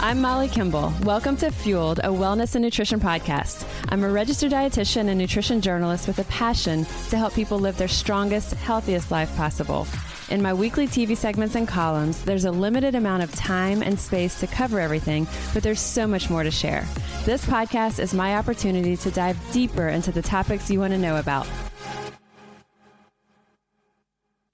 I'm Molly Kimball. Welcome to Fueled, a wellness and nutrition podcast. I'm a registered dietitian and nutrition journalist with a passion to help people live their strongest, healthiest life possible. In my weekly TV segments and columns, there's a limited amount of time and space to cover everything, but there's so much more to share. This podcast is my opportunity to dive deeper into the topics you want to know about.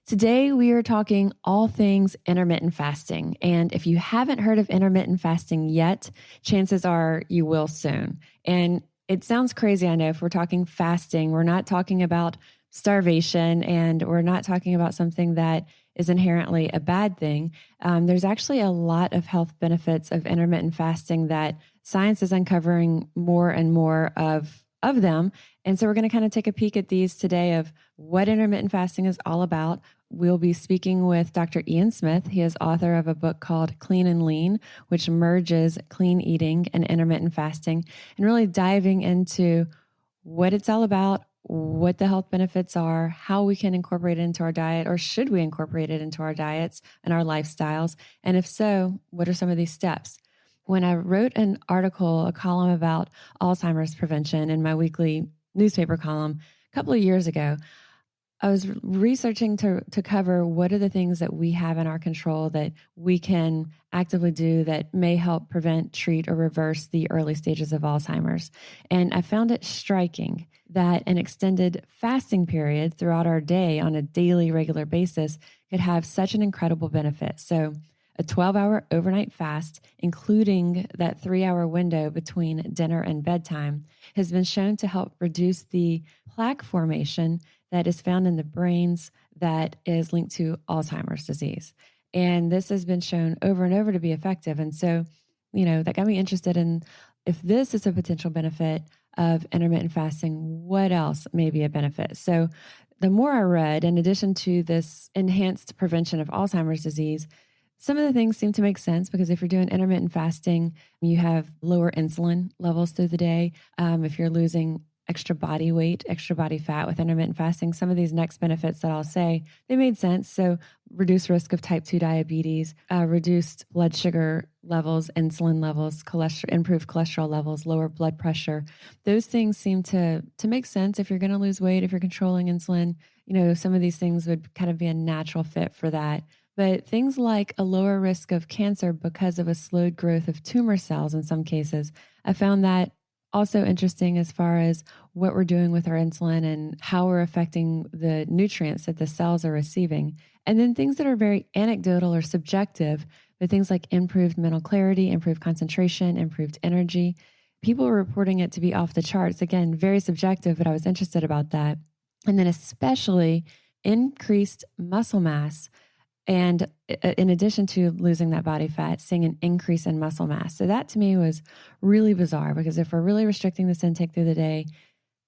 Today, we are talking all things intermittent fasting. And if you haven't heard of intermittent fasting yet, chances are you will soon. And it sounds crazy, I know, if we're talking fasting, we're not talking about starvation and we're not talking about something that is inherently a bad thing. There's actually a lot of health benefits of intermittent fasting that science is uncovering more and more of them. And so we're going to kind of take a peek at these today of what intermittent fasting is all about. We'll be speaking with Dr. Ian Smith. He is author of a book called Clean and Lean, which merges clean eating and intermittent fasting, and really diving into what it's all about, what the health benefits are, how we can incorporate it into our diet, or should we incorporate it into our diets and our lifestyles? And if so, what are some of these steps? When I wrote an article, a column about Alzheimer's prevention in my weekly newspaper column a couple of years ago, I was researching to cover what are the things that we have in our control that we can actively do that may help prevent, treat, or reverse the early stages of Alzheimer's. And I found it striking that an extended fasting period throughout our day on a daily, regular basis could have such an incredible benefit. So a 12-hour overnight fast, including that 3-hour window between dinner and bedtime, has been shown to help reduce the plaque formation that is found in the brains that is linked to Alzheimer's disease. And this has been shown over and over to be effective. And so, that got me interested in if this is a potential benefit of intermittent fasting, what else may be a benefit? So the more I read, in addition to this enhanced prevention of Alzheimer's disease, some of the things seem to make sense because if you're doing intermittent fasting, you have lower insulin levels through the day. If you're losing extra body weight, extra body fat with intermittent fasting, some of these next benefits that I'll say, they made sense. So reduced risk of type 2 diabetes, reduced blood sugar levels, insulin levels, improved cholesterol levels, lower blood pressure. Those things seem to make sense if you're going to lose weight, if you're controlling insulin. Some of these things would kind of be a natural fit for that. But things like a lower risk of cancer because of a slowed growth of tumor cells in some cases, I found that also interesting as far as what we're doing with our insulin and how we're affecting the nutrients that the cells are receiving. And then things that are very anecdotal or subjective, but things like improved mental clarity, improved concentration, improved energy. People are reporting it to be off the charts. Again, very subjective, but I was interested about that. And then especially increased muscle mass. And in addition to losing that body fat, seeing an increase in muscle mass. So that to me was really bizarre because if we're really restricting this intake through the day,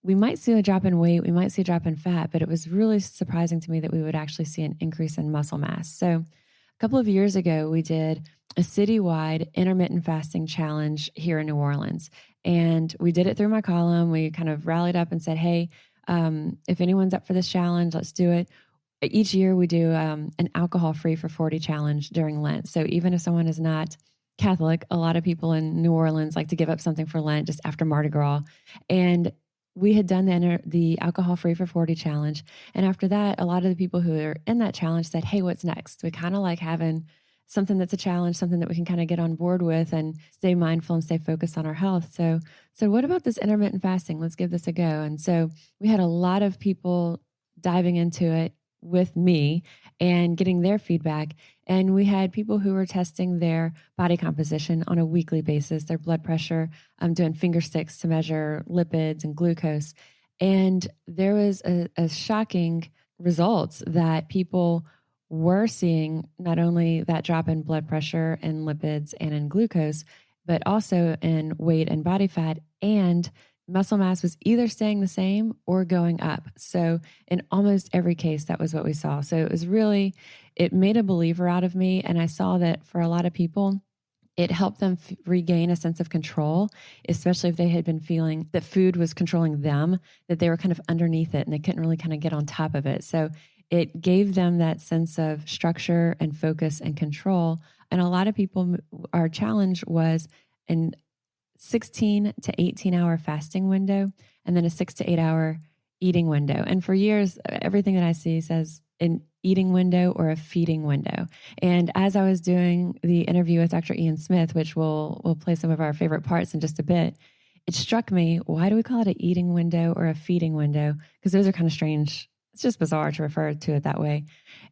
we might see a drop in weight, we might see a drop in fat, but it was really surprising to me that we would actually see an increase in muscle mass. So a couple of years ago, we did a citywide intermittent fasting challenge here in New Orleans. And we did it through my column. We kind of rallied up and said, hey, if anyone's up for this challenge, let's do it. Each year we do an alcohol-free for 40 challenge during Lent. So even if someone is not Catholic, a lot of people in New Orleans like to give up something for Lent just after Mardi Gras. And we had done the alcohol-free for 40 challenge. And after that, a lot of the people who are in that challenge said, hey, what's next? We kind of like having something that's a challenge, something that we can kind of get on board with and stay mindful and stay focused on our health. So what about this intermittent fasting? Let's give this a go. And so we had a lot of people diving into it with me and getting their feedback. And we had people who were testing their body composition on a weekly basis, their blood pressure, doing finger sticks to measure lipids and glucose. And there was a shocking results that people were seeing not only that drop in blood pressure and lipids and in glucose, but also in weight and body fat, and muscle mass was either staying the same or going up. So in almost every case, that was what we saw. So it made a believer out of me. And I saw that for a lot of people, it helped them regain a sense of control, especially if they had been feeling that food was controlling them, that they were kind of underneath it and they couldn't really kind of get on top of it. So it gave them that sense of structure and focus and control And a lot of people, our challenge was an 16 to 18 hour fasting window and then a 6 to 8 hour eating window. And for years, everything that I see says an eating window or a feeding window. And as I was doing the interview with Dr. Ian Smith, which we'll play some of our favorite parts in just a bit, it struck me, why do we call it an eating window or a feeding window? Because those are kind of strange. It's just bizarre to refer to it that way.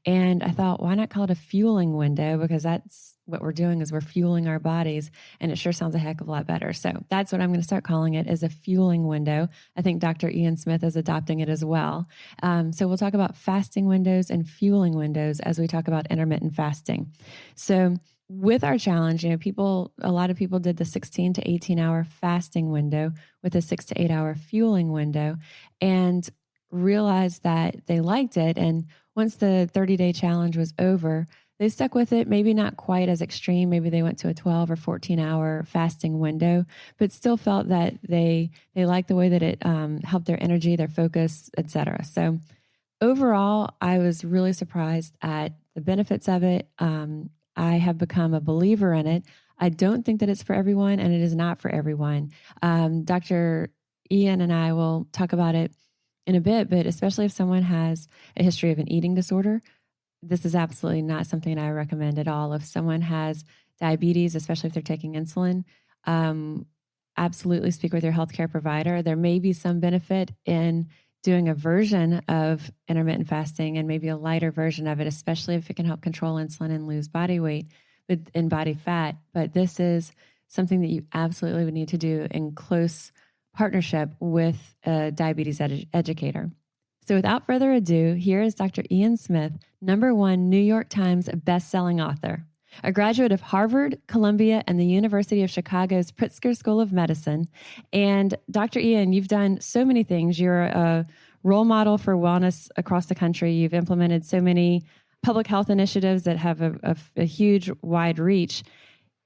And I thought, why not call it a fueling window? Because that's what we're doing is we're fueling our bodies, and it sure sounds a heck of a lot better. So that's what I'm going to start calling it, is a fueling window. I think Dr. Ian Smith is adopting it as well. So we'll talk about fasting windows and fueling windows as we talk about intermittent fasting. So with our challenge, a lot of people did the 16 to 18 hour fasting window with a 6 to 8 hour fueling window and realized that they liked it. And once the 30-day challenge was over, they stuck with it, maybe not quite as extreme. Maybe they went to a 12 or 14-hour fasting window, but still felt that they liked the way that it helped their energy, their focus, etc. So overall, I was really surprised at the benefits of it. I have become a believer in it. I don't think that it's for everyone, and it is not for everyone. Dr. Ian and I will talk about it in a bit, but especially if someone has a history of an eating disorder, this is absolutely not something I recommend at all. If someone has diabetes, especially if they're taking insulin, absolutely speak with your healthcare provider. There may be some benefit in doing a version of intermittent fasting and maybe a lighter version of it, especially if it can help control insulin and lose body weight and body fat. But this is something that you absolutely would need to do in close partnership with a diabetes educator. So without further ado, here is Dr. Ian Smith, #1 New York Times best-selling author, a graduate of Harvard, Columbia, and the University of Chicago's Pritzker School of Medicine. And Dr. Ian, you've done so many things. You're a role model for wellness across the country. You've implemented so many public health initiatives that have a huge, wide reach.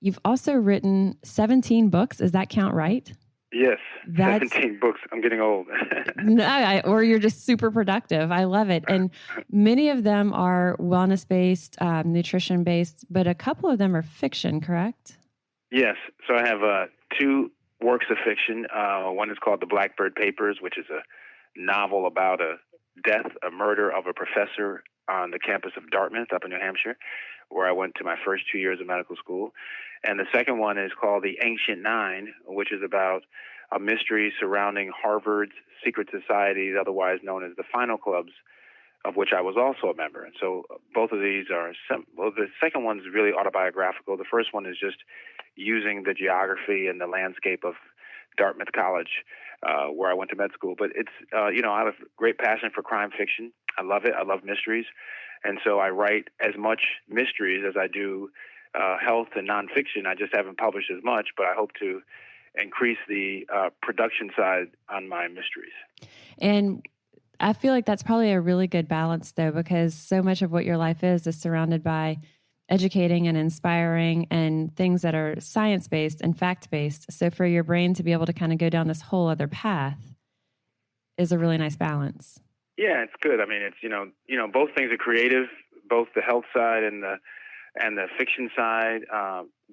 You've also written 17 books. Does that count right? Yes, 17 books. I'm getting old. Or you're just super productive. I love it. And many of them are wellness-based, nutrition-based, but a couple of them are fiction, correct? Yes. So I have 2 works of fiction. One is called The Blackbird Papers, which is a novel about a murder of a professor on the campus of Dartmouth up in New Hampshire, where I went to my first 2 years of medical school. And the second one is called The Ancient Nine, which is about a mystery surrounding Harvard's secret societies, otherwise known as the Final Clubs, of which I was also a member. And so both of these are, the second one is really autobiographical. The first one is just using the geography and the landscape of Dartmouth College, where I went to med school. But it's, I have a great passion for crime fiction. I love it. I love mysteries. And so I write as much mysteries as I do health and nonfiction. I just haven't published as much, but I hope to increase the production side on my mysteries. And I feel like that's probably a really good balance, though, because so much of what your life is surrounded by educating and inspiring and things that are science-based and fact-based. So for your brain to be able to kind of go down this whole other path is a really nice balance. Yeah, it's good. I mean, it's, both things are creative, both the health side and the fiction side,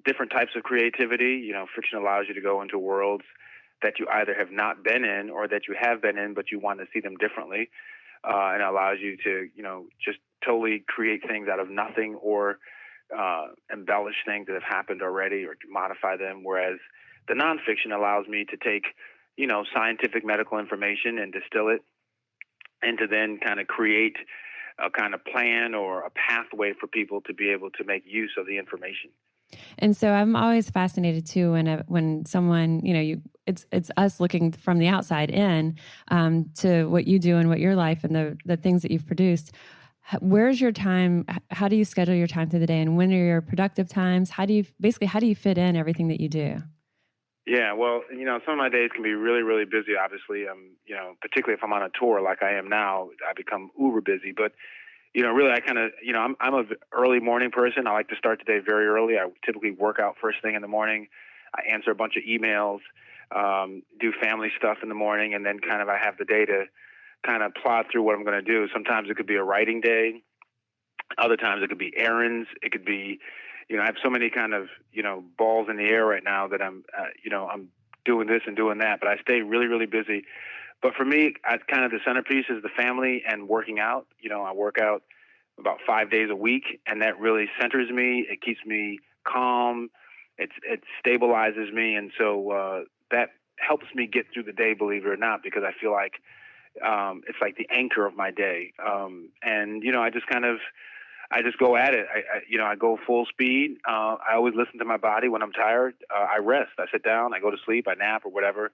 different types of creativity. Fiction allows you to go into worlds that you either have not been in or that you have been in, but you want to see them differently. And it allows you to, just totally create things out of nothing or embellish things that have happened already or modify them. Whereas the nonfiction allows me to take, scientific medical information and distill it and to then kind of create a kind of plan or a pathway for people to be able to make use of the information. And so I'm always fascinated too when someone, it's us looking from the outside in to what you do and what your life and the things that you've produced. Where's your time? How do you schedule your time through the day, and when are your productive times? How do you fit in everything that you do? Yeah, well, some of my days can be really, really busy. Obviously, particularly if I'm on a tour like I am now, I become uber busy. But really, I kind of, I'm an early morning person. I like to start the day very early. I typically work out first thing in the morning. I answer a bunch of emails, do family stuff in the morning, and then kind of I have the day to kind of plod through what I'm going to do. Sometimes it could be a writing day. Other times it could be errands. It could be, I have so many kind of, balls in the air right now that I'm doing this and doing that, but I stay really, really busy. But for me, kind of the centerpiece is the family and working out. I work out about 5 days a week, and that really centers me. It keeps me calm. It stabilizes me, and so that helps me get through the day, believe it or not, because I feel like it's like the anchor of my day. And I just go at it. I go full speed. I always listen to my body. When I'm tired, I rest. I sit down. I go to sleep. I nap or whatever.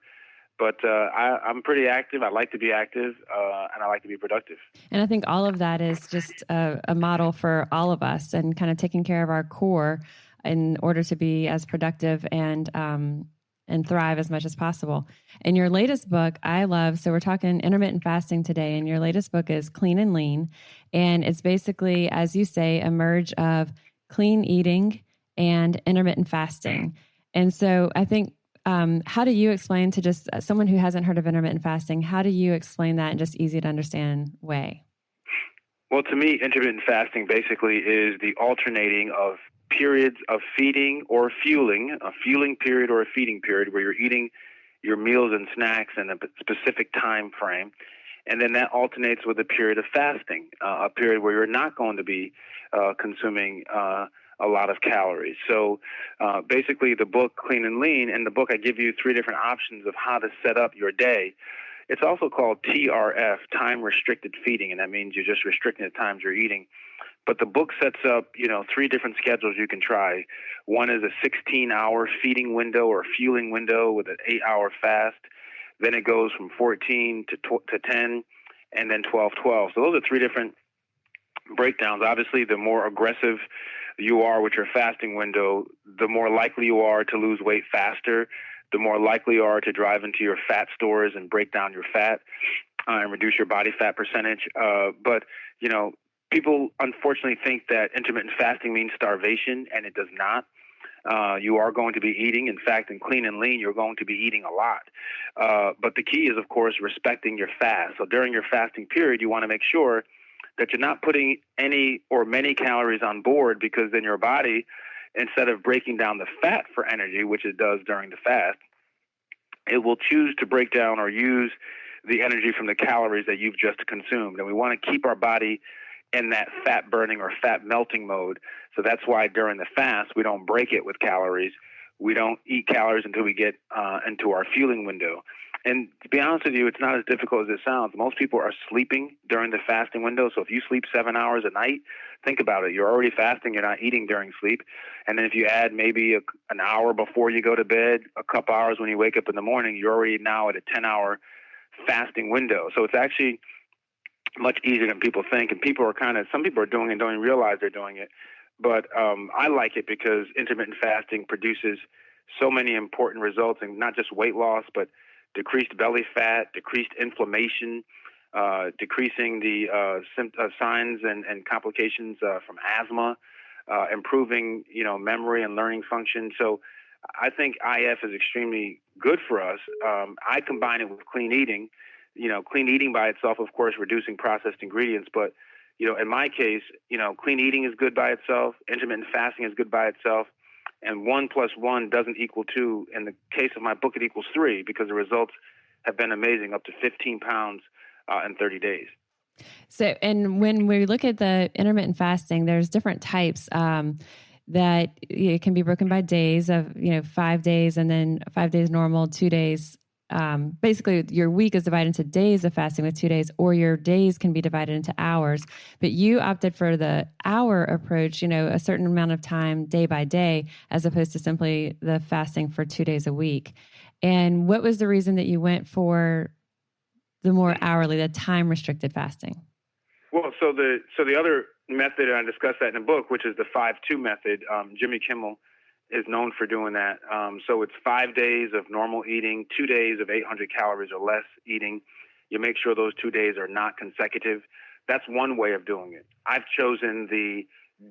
But I'm pretty active. I like to be active, and I like to be productive. And I think all of that is just a model for all of us, and kind of taking care of our core in order to be as productive and thrive as much as possible. And your latest book, I love. So we're talking intermittent fasting today, and your latest book is Clean and Lean, and it's basically, as you say, a merge of clean eating and intermittent fasting. And so I think, how do you explain to just someone who hasn't heard of intermittent fasting, how do you explain that in just easy to understand way? Well, to me, intermittent fasting basically is the alternating of periods of feeding or fueling, a fueling period or a feeding period where you're eating your meals and snacks in a specific time frame. And then that alternates with a period of fasting, a period where you're not going to be consuming a lot of calories. So basically, the book Clean and Lean, in the book I give you 3 different options of how to set up your day. It's also called TRF, time restricted feeding, and that means you're just restricting the times you're eating. But the book sets up, 3 different schedules you can try. One is a 16-hour feeding window or fueling window with an 8-hour fast. Then it goes from 14 to 10, and then 12-12. So those are 3 different breakdowns. Obviously, the more aggressive you are with your fasting window, the more likely you are to lose weight faster, the more likely you are to drive into your fat stores and break down your fat and reduce your body fat percentage. But people unfortunately think that intermittent fasting means starvation, and it does not. You are going to be eating. In fact, in Clean and Lean, you're going to be eating a lot. But the key is, of course, respecting your fast. So during your fasting period, you want to make sure that you're not putting any or many calories on board, because then your body, instead of breaking down the fat for energy, which it does during the fast, it will choose to break down or use the energy from the calories that you've just consumed. And we want to keep our body in that fat burning or fat melting mode. So that's why during the fast, we don't break it with calories. We don't eat calories until we get into our fueling window. And to be honest with you, it's not as difficult as it sounds. Most people are sleeping during the fasting window. So if you sleep 7 hours a night, think about it. You're already fasting. You're not eating during sleep. And then if you add maybe an hour before you go to bed, a couple hours when you wake up in the morning, you're already now at a 10-hour fasting window. So it's actually much easier than people think. And some people are doing it and don't even realize they're doing it. But I like it because intermittent fasting produces so many important results, and not just weight loss, but decreased belly fat, decreased inflammation, decreasing the signs and complications from asthma, improving memory and learning function. So I think IF is extremely good for us. I combine it with clean eating. Clean eating by itself, of course, reducing processed ingredients, but in my case, clean eating is good by itself. Intermittent fasting is good by itself. And 1 + 1 doesn't equal 2. In the case of my book, it equals 3, because the results have been amazing, up to 15 pounds in 30 days. So, and when we look at the intermittent fasting, there's different types that it can be broken by days of, 5 days, and then 5 days normal, 2 days. Basically, your week is divided into days of fasting with 2 days, or your days can be divided into hours. But you opted for the hour approach, a certain amount of time day by day, as opposed to simply the fasting for 2 days a week. And what was the reason that you went for the more hourly, the time restricted fasting? Well, so the other method, and I discussed that in the book, which is the 5-2 method. Jimmy Kimmel is known for doing that. So it's 5 days of normal eating, 2 days of 800 calories or less eating. You make sure those 2 days are not consecutive. That's one way of doing it. I've chosen the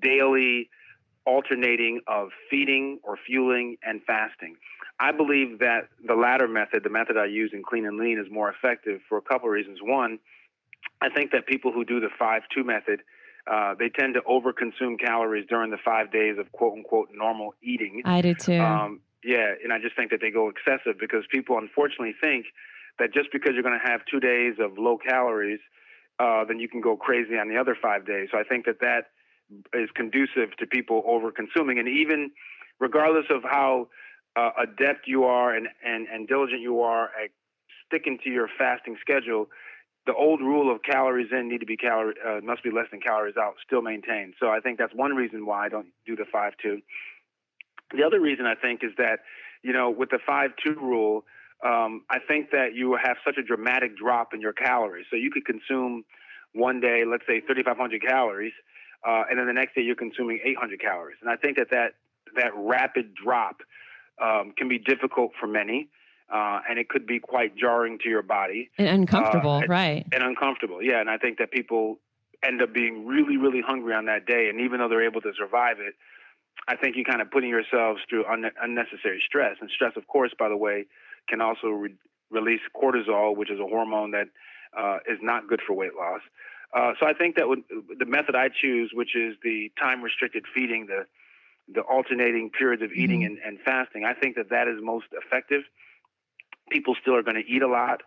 daily alternating of feeding or fueling and fasting. I believe that the latter method, the method I use in Clean and Lean, is more effective for a couple of reasons. One, I think that people who do the 5-2 method they tend to overconsume calories during the 5 days of quote unquote normal eating. I do too. Yeah, and I just think that they go excessive because people unfortunately think that just because you're going to have 2 days of low calories, then you can go crazy on the other 5 days. So I think that that is conducive to people over consuming. And even regardless of how adept you are and diligent you are at sticking to your fasting schedule, the old rule of calories in need to be must be less than calories out still maintained. So I think that's one reason why I don't do the 5-2. The other reason I think is that, with the 5-2 rule, I think that you have such a dramatic drop in your calories. So you could consume one day, let's say 3,500 calories, and then the next day you're consuming 800 calories. And I think that rapid drop can be difficult for many, and it could be quite jarring to your body. And uncomfortable, right. And uncomfortable, yeah. And I think that people end up being really, really hungry on that day. And even though they're able to survive it, I think you're kind of putting yourselves through unnecessary stress. And stress, of course, by the way, can also release cortisol, which is a hormone that is not good for weight loss. So I think that the method I choose, which is the time-restricted feeding, the alternating periods of eating and fasting, I think that is most effective. People still are going to eat a lot.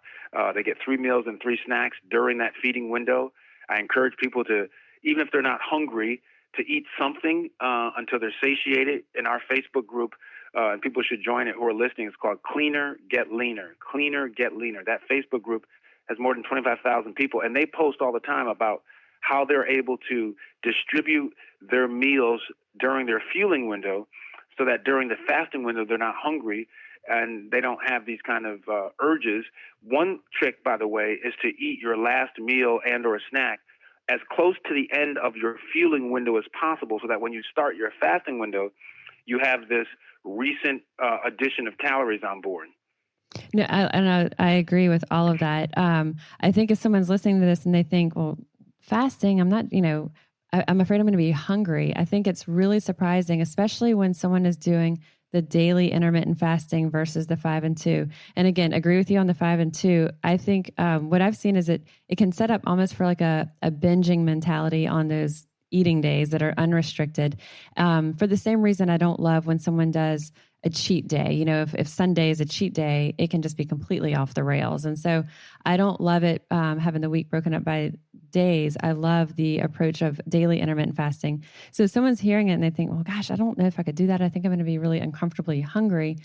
They get 3 meals and 3 snacks during that feeding window. I encourage people to, even if they're not hungry, to eat something until they're satiated. In our Facebook group, and people should join it who are listening, it's called Cleaner, Get Leaner. Cleaner, Get Leaner. That Facebook group has more than 25,000 people, and they post all the time about how they're able to distribute their meals during their fueling window so that during the fasting window they're not hungry and they don't have these kind of urges. One trick, by the way, is to eat your last meal and or a snack as close to the end of your fueling window as possible so that when you start your fasting window, you have this recent addition of calories on board. No, I agree with all of that. I think if someone's listening to this and they think, well, fasting, I'm not, I'm afraid I'm going to be hungry. I think it's really surprising, especially when someone is doing the daily intermittent fasting versus the 5-2. And again, agree with you on the 5-2. I think what I've seen is it can set up almost for like a binging mentality on those eating days that are unrestricted. For the same reason I don't love when someone does a cheat day. If Sunday is a cheat day, it can just be completely off the rails. And so I don't love it having the week broken up by days. I love the approach of daily intermittent fasting. So if someone's hearing it and they think, well, gosh, I don't know if I could do that. I think I'm going to be really uncomfortably hungry.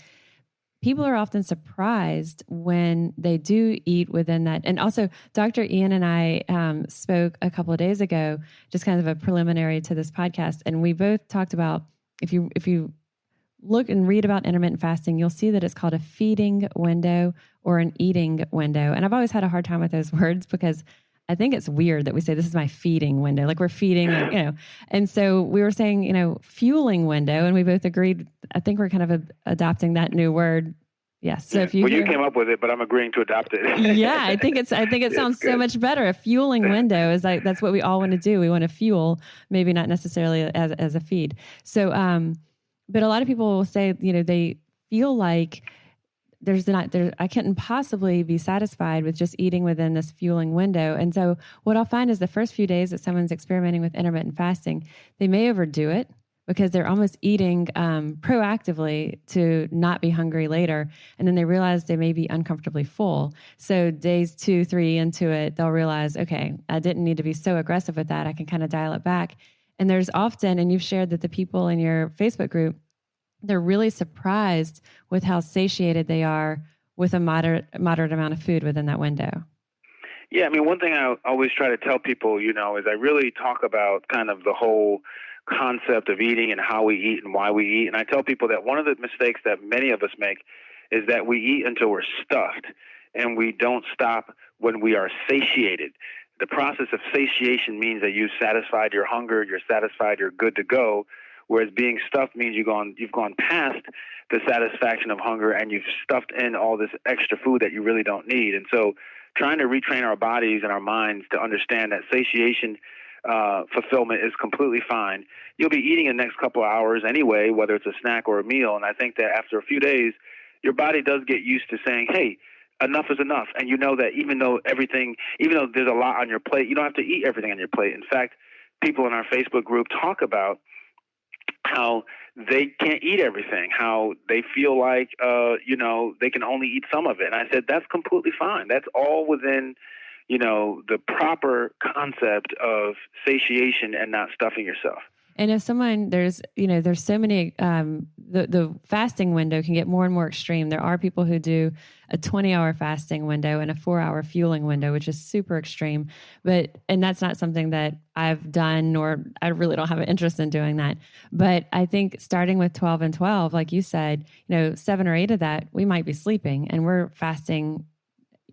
People are often surprised when they do eat within that. And also, Dr. Ian and I spoke a couple of days ago, just kind of a preliminary to this podcast. And we both talked about, if you look and read about intermittent fasting, you'll see that it's called a feeding window or an eating window. And I've always had a hard time with those words because I think it's weird that we say this is my feeding window, like we're feeding, And so we were saying, fueling window, and we both agreed. I think we're kind of adopting that new word. Yes. So if you you came up with it, but I'm agreeing to adopt it. Yeah, I think it sounds so much better. A fueling window is like that's what we all want to do. We want to fuel, maybe not necessarily as a feed. So, but a lot of people will say, they feel like I couldn't possibly be satisfied with just eating within this fueling window. And so what I'll find is the first few days that someone's experimenting with intermittent fasting, they may overdo it because they're almost eating proactively to not be hungry later. And then they realize they may be uncomfortably full. So days 2, 3 into it, they'll realize, okay, I didn't need to be so aggressive with that. I can kind of dial it back. And there's often, and you've shared that the people in your Facebook group, they're really surprised with how satiated they are with a moderate amount of food within that window. Yeah, one thing I always try to tell people, is I really talk about kind of the whole concept of eating and how we eat and why we eat. And I tell people that one of the mistakes that many of us make is that we eat until we're stuffed and we don't stop when we are satiated. The process of satiation means that you've satisfied your hunger, you're satisfied, you're good to go. Whereas being stuffed means you've gone past the satisfaction of hunger and you've stuffed in all this extra food that you really don't need. And so trying to retrain our bodies and our minds to understand that satiation fulfillment is completely fine. You'll be eating in the next couple of hours anyway, whether it's a snack or a meal. And I think that after a few days, your body does get used to saying, hey, enough is enough. And you know that even though there's a lot on your plate, you don't have to eat everything on your plate. In fact, people in our Facebook group talk about how they can't eat everything, how they feel like, they can only eat some of it. And I said, that's completely fine. That's all within, the proper concept of satiation and not stuffing yourself. And if someone, there's so many, the fasting window can get more and more extreme. There are people who do a 20-hour fasting window and a 4-hour fueling window, which is super extreme. And that's not something that I've done, nor I really don't have an interest in doing that. But I think starting with 12 and 12, like you said, 7 or 8 of that, we might be sleeping and we're fasting,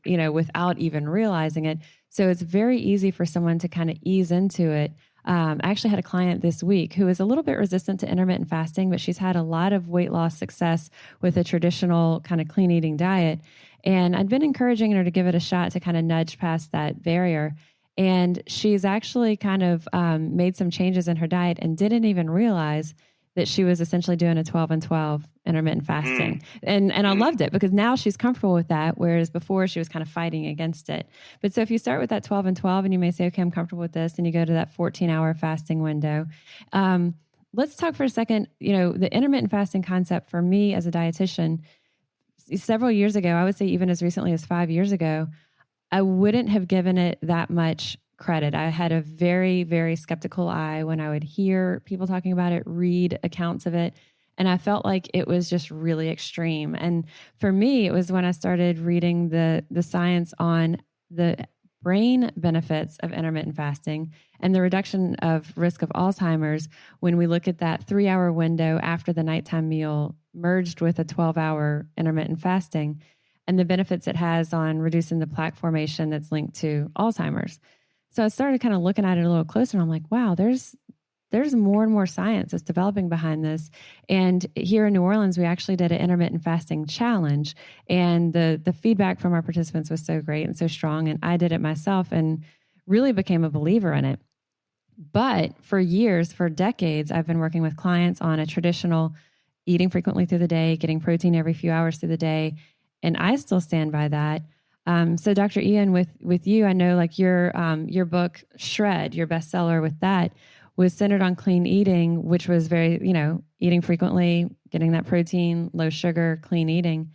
without even realizing it. So it's very easy for someone to kind of ease into it. I actually had a client this week who is a little bit resistant to intermittent fasting, but she's had a lot of weight loss success with a traditional kind of clean eating diet. And I'd been encouraging her to give it a shot to kind of nudge past that barrier. And she's actually kind of made some changes in her diet and didn't even realize that she was essentially doing a 12 and 12 intermittent fasting. And I loved it because now she's comfortable with that, whereas before she was kind of fighting against it. But so if you start with that 12 and 12 and you may say, okay, I'm comfortable with this, and you go to that 14-hour fasting window. Let's talk for a second, the intermittent fasting concept for me as a dietitian, several years ago, I would say even as recently as 5 years ago, I wouldn't have given it that much credit. I had a very, very skeptical eye when I would hear people talking about it, read accounts of it, and I felt like it was just really extreme. And for me, it was when I started reading the science on the brain benefits of intermittent fasting and the reduction of risk of Alzheimer's when we look at that 3-hour window after the nighttime meal merged with a 12-hour intermittent fasting and the benefits it has on reducing the plaque formation that's linked to Alzheimer's. So I started kind of looking at it a little closer and I'm like, wow, there's more and more science that's developing behind this. And here in New Orleans, we actually did an intermittent fasting challenge. And the feedback from our participants was so great and so strong. And I did it myself and really became a believer in it. But for years, for decades, I've been working with clients on a traditional eating frequently through the day, getting protein every few hours through the day. And I still stand by that. So Dr. Ian, with you, I know like your book, Shred, your bestseller with that was centered on clean eating, which was very, eating frequently, getting that protein, low sugar, clean eating.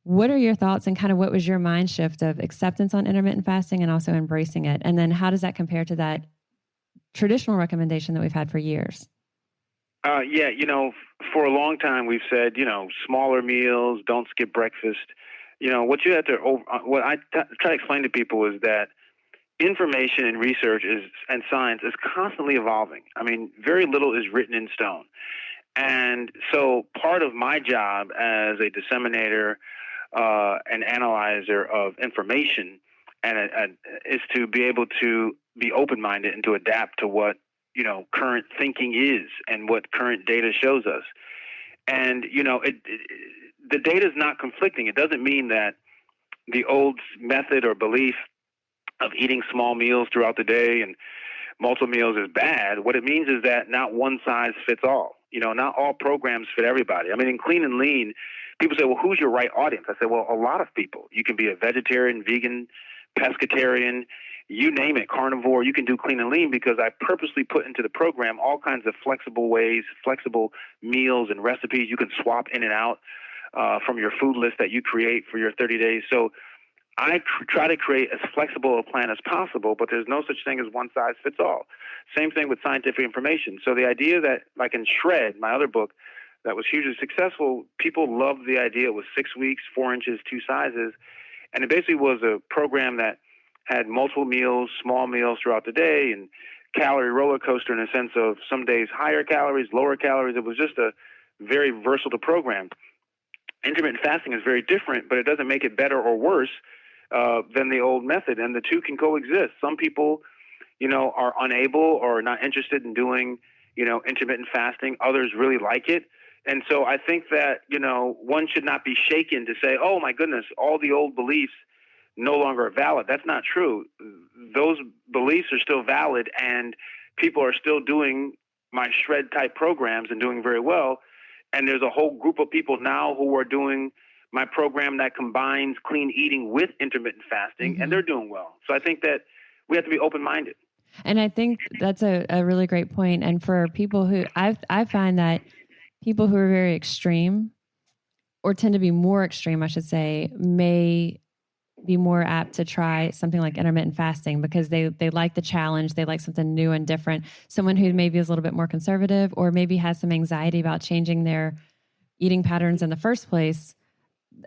What are your thoughts and kind of what was your mind shift of acceptance on intermittent fasting and also embracing it? And then how does that compare to that traditional recommendation that we've had for years? For a long time we've said, smaller meals, don't skip breakfast. What you have to, what I try to explain to people is that information and research and science is constantly evolving. I mean, very little is written in stone. And so part of my job as a disseminator and analyzer of information is to be able to be open-minded and to adapt to what, current thinking is and what current data shows us. And, the data is not conflicting. It doesn't mean that the old method or belief of eating small meals throughout the day and multiple meals is bad. What it means is that not one size fits all. Not all programs fit everybody. I mean, in Clean and Lean, people say, well, who's your right audience? I say, well, a lot of people. You can be a vegetarian, vegan, pescatarian, you name it, carnivore. You can do Clean and Lean because I purposely put into the program all kinds of flexible ways, flexible meals and recipes you can swap in and out from your food list that you create for your 30 days. So I try to create as flexible a plan as possible, but there's no such thing as one size fits all. Same thing with scientific information. So the idea that, like in Shred, my other book that was hugely successful, people loved the idea. It was 6 weeks, 4 inches, 2 sizes. And it basically was a program that had multiple meals, small meals throughout the day, and calorie roller coaster in a sense of some days higher calories, lower calories. It was just a very versatile program. Intermittent fasting is very different, but it doesn't make it better or worse than the old method, and the two can coexist. Some people, are unable or not interested in doing, intermittent fasting. Others really like it. And so I think that, one should not be shaken to say, oh my goodness, all the old beliefs no longer are valid. That's not true. Those beliefs are still valid, and people are still doing my Shred type programs and doing very well. And there's a whole group of people now who are doing my program that combines clean eating with intermittent fasting, and they're doing well. So I think that we have to be open-minded. And I think that's a really great point. And for people who I find that people who are very extreme or tend to be more extreme, I should say, may be more apt to try something like intermittent fasting because they like the challenge, they like something new and different. Someone who maybe is a little bit more conservative or maybe has some anxiety about changing their eating patterns in the first place,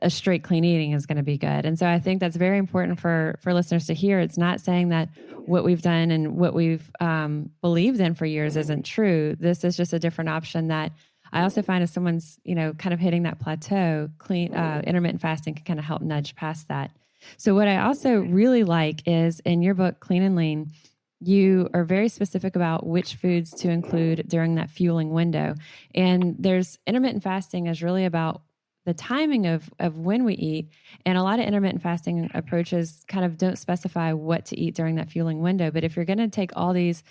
a straight clean eating is going to be good. And so I think that's very important for listeners to hear. It's not saying that what we've done and what we've believed in for years isn't true. This is just a different option that I also find if someone's, kind of hitting that plateau, intermittent fasting can kind of help nudge past that. So what I also really like is in your book, Clean and Lean, you are very specific about which foods to include during that fueling window. And there's intermittent fasting is really about the timing of when we eat. And a lot of intermittent fasting approaches kind of don't specify what to eat during that fueling window. But if you're going to take all these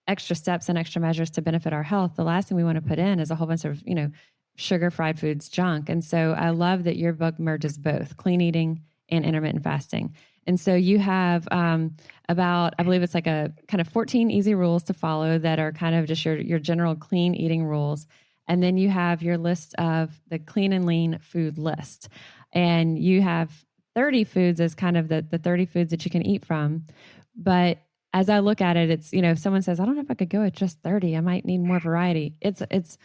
extra steps and extra measures to benefit our health, the last thing we want to put in is a whole bunch of, sugar, fried foods, junk. And so I love that your book merges both clean eating and intermittent fasting. And so you have about, I believe it's like a kind of 14 easy rules to follow that are kind of just your general clean eating rules. And then you have your list of the clean and lean food list. And you have 30 foods as kind of the 30 foods that you can eat from. But as I look at it, it's, if someone says, I don't know if I could go at just 30, I might need more variety. It's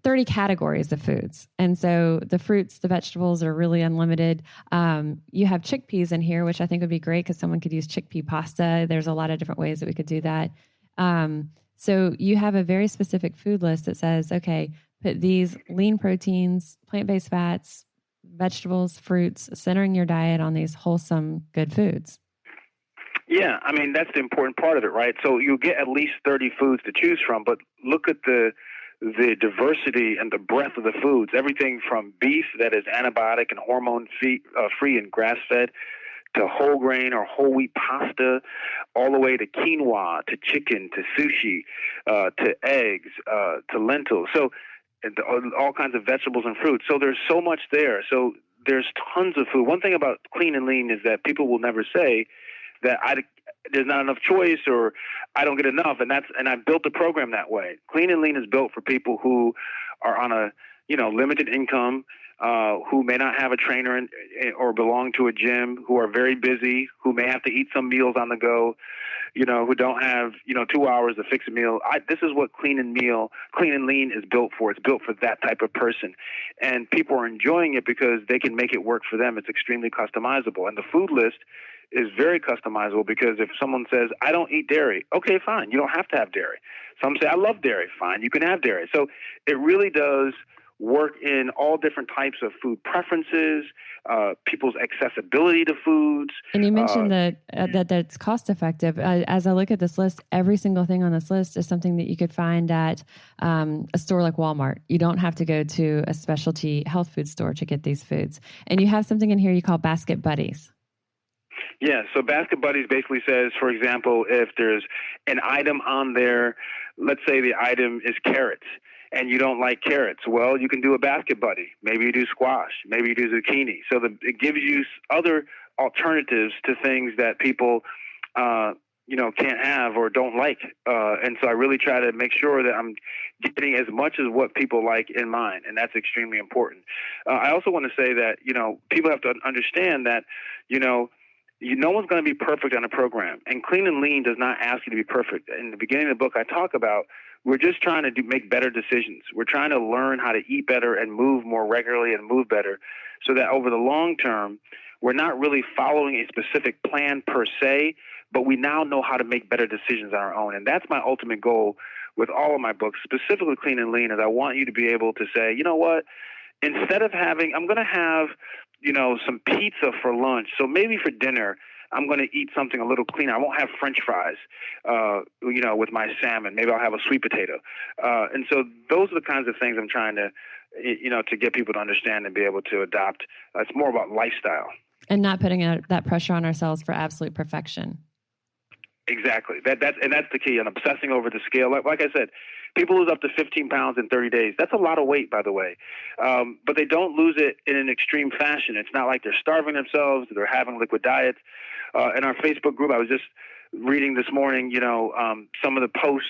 30 categories of foods. And so the fruits, the vegetables are really unlimited. You have chickpeas in here, which I think would be great because someone could use chickpea pasta. There's a lot of different ways that we could do that. So you have a very specific food list that says, okay, put these lean proteins, plant-based fats, vegetables, fruits, centering your diet on these wholesome, good foods. Yeah, I mean, that's the important part of it, right? So you get at least 30 foods to choose from, but look at the diversity and the breadth of the foods, everything from beef that is antibiotic and hormone free and grass-fed to whole grain or whole wheat pasta, all the way to quinoa, to chicken, to sushi, to eggs, to lentils. So all kinds of vegetables and fruits. So there's so much there. So there's tons of food. One thing about clean and lean is that people will never say that there's not enough choice or I don't get enough. And I built the program that way. Clean and Lean is built for people who are on a, limited income, who may not have a trainer or belong to a gym, who are very busy, who may have to eat some meals on the go, who don't have, 2 hours to fix a meal. This is what Clean and Lean is built for. It's built for that type of person. And people are enjoying it because they can make it work for them. It's extremely customizable. And the food list is very customizable because if someone says, I don't eat dairy, okay, fine. You don't have to have dairy. Some say, I love dairy. Fine, you can have dairy. So it really does work in all different types of food preferences, people's accessibility to foods. And you mentioned that it's cost effective. As I look at this list, every single thing on this list is something that you could find at a store like Walmart. You don't have to go to a specialty health food store to get these foods. And you have something in here you call Basket Buddies. Yeah, so Basket Buddies basically says, for example, if there's an item on there, let's say the item is carrots, and you don't like carrots, well, you can do a Basket Buddy. Maybe you do squash. Maybe you do zucchini. So it gives you other alternatives to things that people, can't have or don't like. And so I really try to make sure that I'm getting as much as what people like in mind, and that's extremely important. I also want to say that, people have to understand that, no one's going to be perfect on a program, and Clean and Lean does not ask you to be perfect. In the beginning of the book, I talk about we're just trying to make better decisions. We're trying to learn how to eat better and move more regularly and move better so that over the long term, we're not really following a specific plan per se, but we now know how to make better decisions on our own. And that's my ultimate goal with all of my books, specifically Clean and Lean, is I want you to be able to say, you know what, instead of I'm going to have some pizza for lunch. So maybe for dinner, I'm going to eat something a little cleaner. I won't have French fries, with my salmon. Maybe I'll have a sweet potato. And so those are the kinds of things I'm trying to, to get people to understand and be able to adopt. It's more about lifestyle. And not putting that pressure on ourselves for absolute perfection. Exactly. That's the key. And obsessing over the scale. Like I said, people lose up to 15 pounds in 30 days. That's a lot of weight, by the way. But they don't lose it in an extreme fashion. It's not like they're starving themselves. They're having liquid diets. In our Facebook group, I was just reading this morning, some of the posts,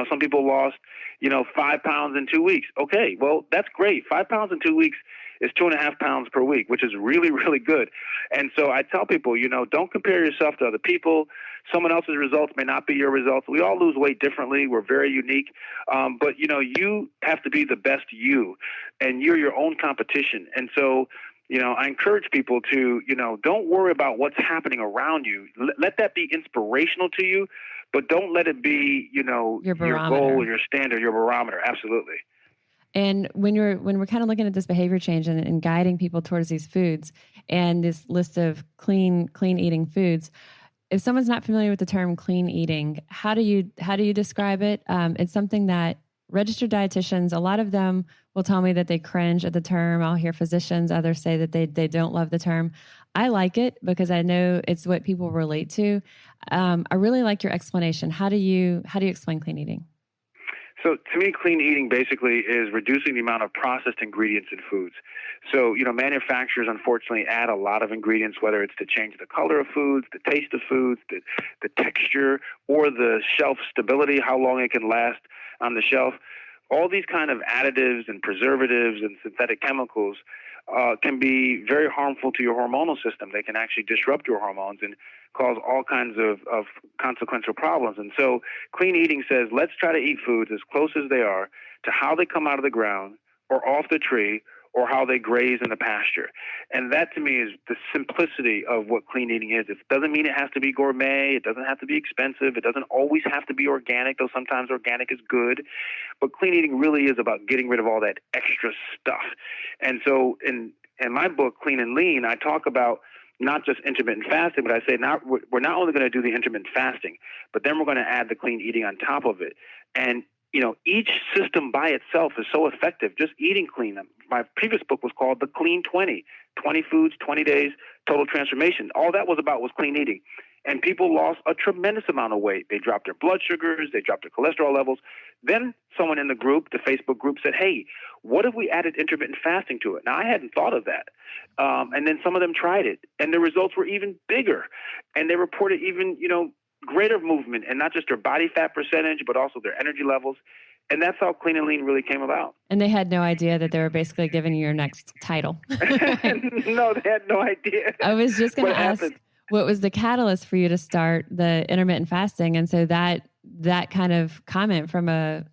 some people lost, 5 pounds in 2 weeks. Okay, well, that's great. 5 pounds in 2 weeks is 2.5 pounds per week, which is really, really good. And so I tell people, don't compare yourself to other people. Someone else's results may not be your results. We all lose weight differently. We're very unique. But, you have to be the best you, and you're your own competition. And so, I encourage people to, don't worry about what's happening around you. Let that be inspirational to you, but don't let it be, your goal, your standard, your barometer. Absolutely. And when we're kind of looking at this behavior change and guiding people towards these foods and this list of clean eating foods, if someone's not familiar with the term clean eating, how do you describe it? It's something that registered dietitians, a lot of them will tell me that they cringe at the term. I'll hear physicians, others say that they don't love the term. I like it because I know it's what people relate to. I really like your explanation. How do you explain clean eating? So to me, clean eating basically is reducing the amount of processed ingredients in foods. So, manufacturers unfortunately add a lot of ingredients, whether it's to change the color of foods, the taste of foods, the texture, or the shelf stability, how long it can last on the shelf. All these kind of additives and preservatives and synthetic chemicals can be very harmful to your hormonal system. They can actually disrupt your hormones and cause all kinds of consequential problems. And so clean eating says, let's try to eat foods as close as they are to how they come out of the ground or off the tree or how they graze in the pasture. And that to me is the simplicity of what clean eating is. It doesn't mean it has to be gourmet. It doesn't have to be expensive. It doesn't always have to be organic, though sometimes organic is good. But clean eating really is about getting rid of all that extra stuff. And so in my book, Clean and Lean, I talk about not just intermittent fasting, but I say we're not only going to do the intermittent fasting, but then we're going to add the clean eating on top of it. And each system by itself is so effective. Just eating clean. My previous book was called The Clean 20, 20 foods, 20 days, total transformation. All that was about was clean eating. And people lost a tremendous amount of weight. They dropped their blood sugars. They dropped their cholesterol levels. Then someone in the group, the Facebook group, said, hey, what if we added intermittent fasting to it? Now, I hadn't thought of that. And then some of them tried it, and the results were even bigger. And they reported even, greater movement, and not just their body fat percentage, but also their energy levels. And that's how Clean and Lean really came about. And they had no idea that they were basically giving you your next title. No, they had no idea. I was just going to ask, what was the catalyst for you to start the intermittent fasting? And so that kind of comment from a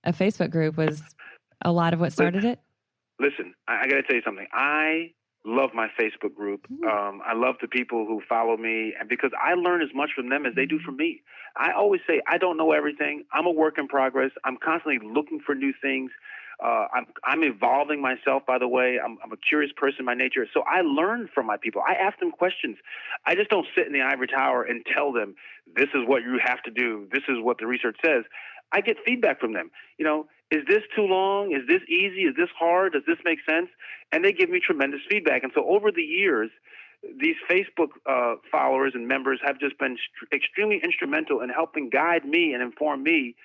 Facebook group was a lot of what started it? Listen, I got to tell you something. I love my Facebook group. I love the people who follow me, and because I learn as much from them as they do from me. I always say I don't know everything. I'm a work in progress. I'm constantly looking for new things. I'm evolving myself, by the way. I'm a curious person by nature. So I learn from my people. I ask them questions. I just don't sit in the ivory tower and tell them, this is what you have to do. This is what the research says. I get feedback from them. Is this too long? Is this easy? Is this hard? Does this make sense? And they give me tremendous feedback. And so over the years, these Facebook followers and members have just been extremely instrumental in helping guide me and inform me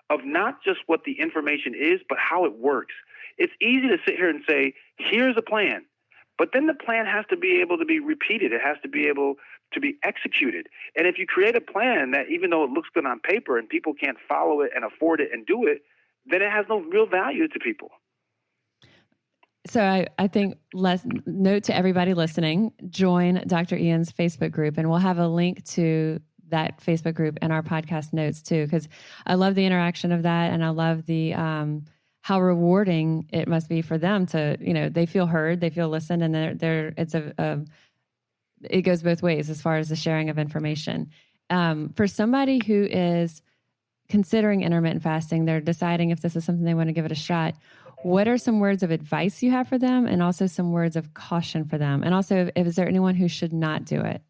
of not just what the information is, but how it works. It's easy to sit here and say, here's a plan, but then the plan has to be able to be repeated. It has to be able to be executed. And if you create a plan that, even though it looks good on paper and people can't follow it and afford it and do it, then it has no real value to people. So I think note to everybody listening, join Dr. Ian's Facebook group, and we'll have a link to that Facebook group in our podcast notes too, because I love the interaction of that, and I love the how rewarding it must be for them to, they feel heard, they feel listened, and it goes both ways as far as the sharing of information. For somebody who is considering intermittent fasting, they're deciding if this is something they want to give it a shot. What are some words of advice you have for them, and also some words of caution for them? And also, is there anyone who should not do it?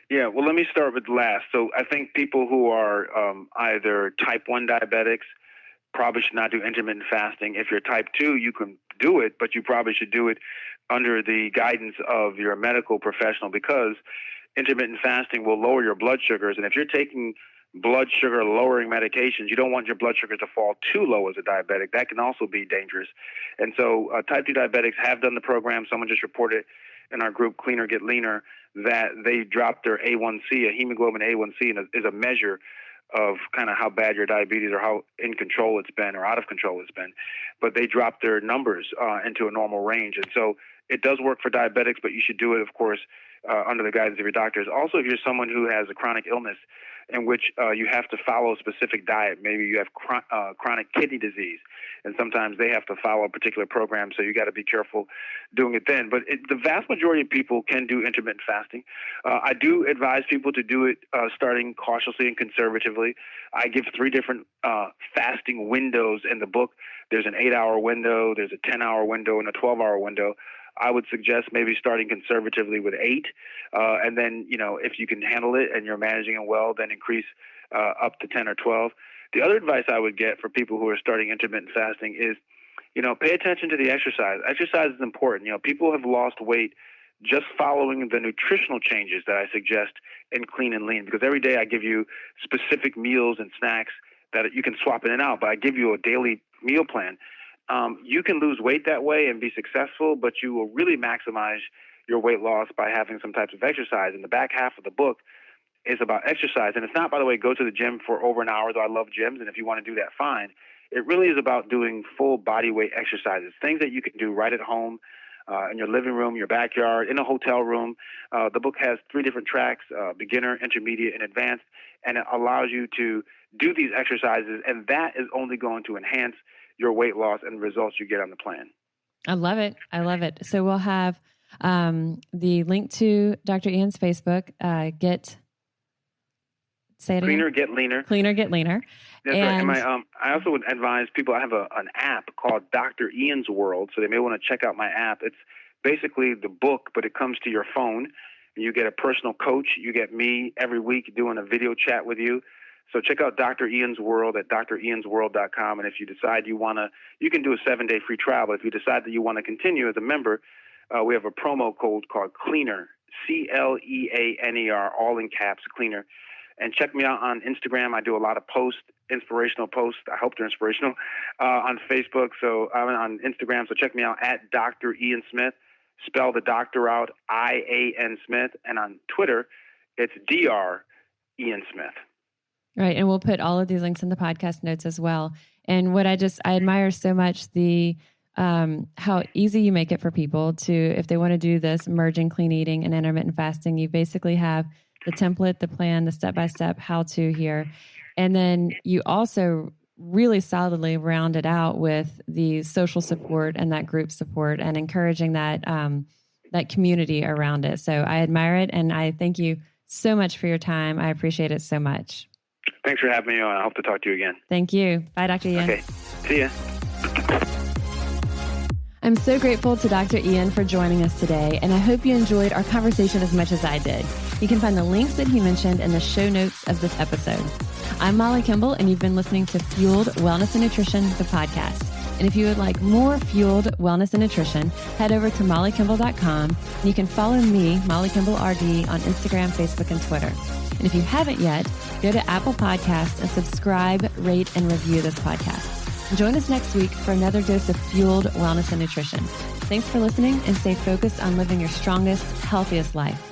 Yeah, well, let me start with the last. So I think people who are either type 1 diabetics probably should not do intermittent fasting. If you're type 2, you can do it, but you probably should do it under the guidance of your medical professional, because intermittent fasting will lower your blood sugars. And if you're taking blood sugar lowering medications, you don't want your blood sugar to fall too low as a diabetic. That can also be dangerous. And so type 2 diabetics have done the program. Someone just reported in our group, Cleaner Get Leaner, that they dropped their A1C, a hemoglobin A1C, and is a measure of kind of how bad your diabetes or how in control it's been or out of control it's been. But they dropped their numbers into a normal range. And so it does work for diabetics, but you should do it, of course, under the guidance of your doctors. Also, if you're someone who has a chronic illness in which you have to follow a specific diet, maybe you have chronic kidney disease, and sometimes they have to follow a particular program, so you got to be careful doing it then. But the vast majority of people can do intermittent fasting. I do advise people to do it starting cautiously and conservatively. I give 3 different fasting windows in the book. There's an 8-hour window, there's a 10-hour window, and a 12-hour window. I would suggest maybe starting conservatively with 8, and then, if you can handle it and you're managing it well, then increase up to 10 or 12. The other advice I would get for people who are starting intermittent fasting is, pay attention to the exercise. Exercise is important. People have lost weight just following the nutritional changes that I suggest in Clean and Lean, because every day I give you specific meals and snacks that you can swap in and out, but I give you a daily meal plan. You can lose weight that way and be successful, but you will really maximize your weight loss by having some types of exercise. And the back half of the book is about exercise. And it's not, by the way, go to the gym for over an hour, though I love gyms, and if you want to do that, fine. It really is about doing full body weight exercises, things that you can do right at home, in your living room, your backyard, in a hotel room. The book has 3 different tracks, beginner, intermediate, and advanced, and it allows you to do these exercises, and that is only going to enhance your weight loss and results you get on the plan. I love it. I love it. So we'll have the link to Dr. Ian's Facebook, say it Cleaner again. Get Leaner. Cleaner Get Leaner. That's right. And I also would advise people, I have an app called Dr. Ian's World, so they may want to check out my app. It's basically the book, but it comes to your phone. You get a personal coach. You get me every week doing a video chat with you. So check out Dr. Ian's World at driansworld.com. And if you decide you can do a 7-day free trial. But if you decide that you want to continue as a member, we have a promo code called Cleaner, CLEANER, all in caps, Cleaner. And check me out on Instagram. I do a lot of inspirational posts. I hope they're inspirational, on Facebook. So I'm on Instagram. So check me out at Dr. Ian Smith. Spell the doctor out, IAN Smith. And on Twitter, it's Dr. Ian Smith. Right. And we'll put all of these links in the podcast notes as well. And what I admire so much how easy you make it for people to, if they want to do this, merging clean eating and intermittent fasting, you basically have the template, the plan, the step-by-step how-to here. And then you also really solidly round it out with the social support and that group support and encouraging that, that community around it. So I admire it. And I thank you so much for your time. I appreciate it so much. Thanks for having me on. I hope to talk to you again. Thank you. Bye, Dr. Ian. Okay. See ya. I'm so grateful to Dr. Ian for joining us today, and I hope you enjoyed our conversation as much as I did. You can find the links that he mentioned in the show notes of this episode. I'm Molly Kimball, and you've been listening to Fueled Wellness and Nutrition, the podcast. And if you would like more Fueled Wellness and Nutrition, head over to mollykimball.com, and you can follow me, Molly Kimball RD, on Instagram, Facebook, and Twitter. And if you haven't yet, go to Apple Podcasts and subscribe, rate, and review this podcast. And join us next week for another dose of Fueled Wellness and Nutrition. Thanks for listening, and stay focused on living your strongest, healthiest life.